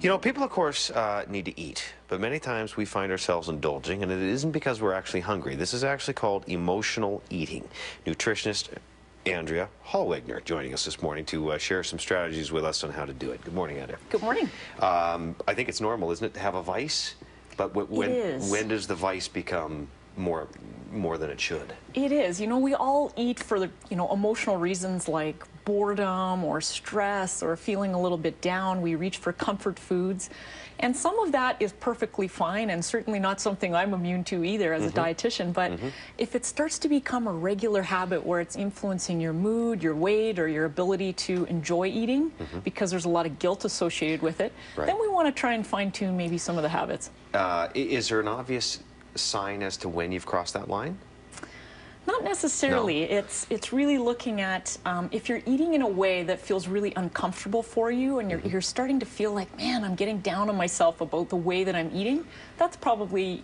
You know, people, of course, need to eat, but many times we find ourselves indulging, and it isn't because we're actually hungry. This is actually called emotional eating. Nutritionist Andrea Holwegner joining us this morning to share some strategies with us on how to do it. Good morning, Andrea. Good morning. I think it's normal, isn't it, to have a vice? But when does the vice become more than it should? It is. You know, we all eat for the, emotional reasons like boredom or stress or feeling a little bit down. We reach for comfort foods. And some of that is perfectly fine and certainly not something I'm immune to either as a dietitian. But if it starts to become a regular habit where it's influencing your mood, your weight, or your ability to enjoy eating, because there's a lot of guilt associated with it, then we want to try and fine-tune maybe some of the habits. Is there an obvious sign as to when you've crossed that line? Not necessarily. No. It's really looking at if you're eating in a way that feels really uncomfortable for you, and you're starting to feel like, man, I'm getting down on myself about the way that I'm eating. That's probably,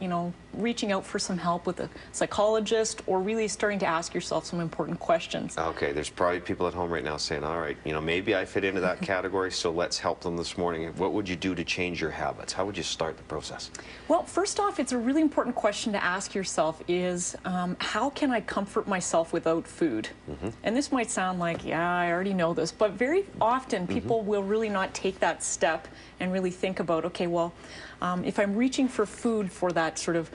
reaching out for some help with a psychologist, or really starting to ask yourself some important questions. Okay, there's probably people at home right now saying, all right, maybe I fit into that category, so let's help them this morning. What would you do to change your habits? How would you start the process? Well, first off, it's a really important question to ask yourself is, how can I comfort myself without food? And this might sound like, yeah, I already know this, but very often people will really not take that step and really think about, okay, well, if I'm reaching for food for that sort of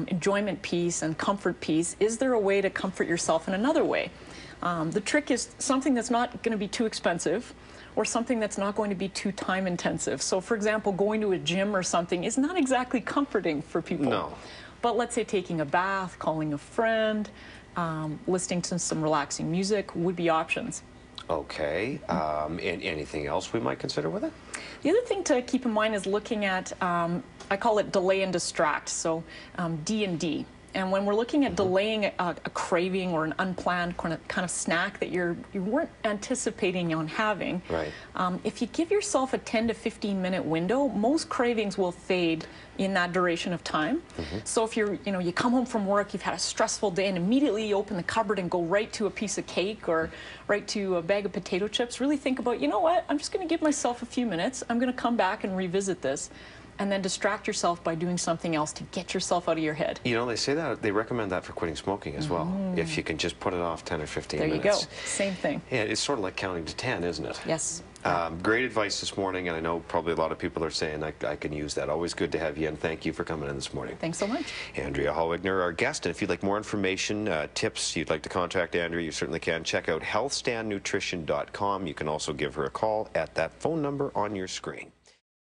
enjoyment piece and comfort piece, is there a way to comfort yourself in another way? The trick is something that's not going to be too expensive, or something that's not going to be too time intensive. So for example, going to a gym or something is not exactly comforting for people. No. But let's say taking a bath, calling a friend, listening to some relaxing music would be options. Okay. And anything else we might consider with it? The other thing to keep in mind is looking at, I call it delay and distract, so D&D. And when we're looking at delaying a craving or an unplanned kind of snack that you weren't anticipating on having, if you give yourself a 10 to 15 minute window, most cravings will fade in that duration of time. So if you come home from work, you've had a stressful day, and immediately you open the cupboard and go right to a piece of cake or right to a bag of potato chips, really think about, you know what, I'm just going to give myself a few minutes. I'm going to come back and revisit this. And then distract yourself by doing something else to get yourself out of your head. They say that, they recommend that for quitting smoking as well. If you can just put it off 10 or 15 minutes. There you go. Same thing. Yeah, it's sort of like counting to 10, isn't it? Yes. Great advice this morning, and I know probably a lot of people are saying I can use that. Always good to have you, and thank you for coming in this morning. Thanks so much. Andrea Holwegner, our guest, and if you'd like more information, tips, you'd like to contact Andrea, you certainly can. Check out healthstandnutrition.com. You can also give her a call at that phone number on your screen.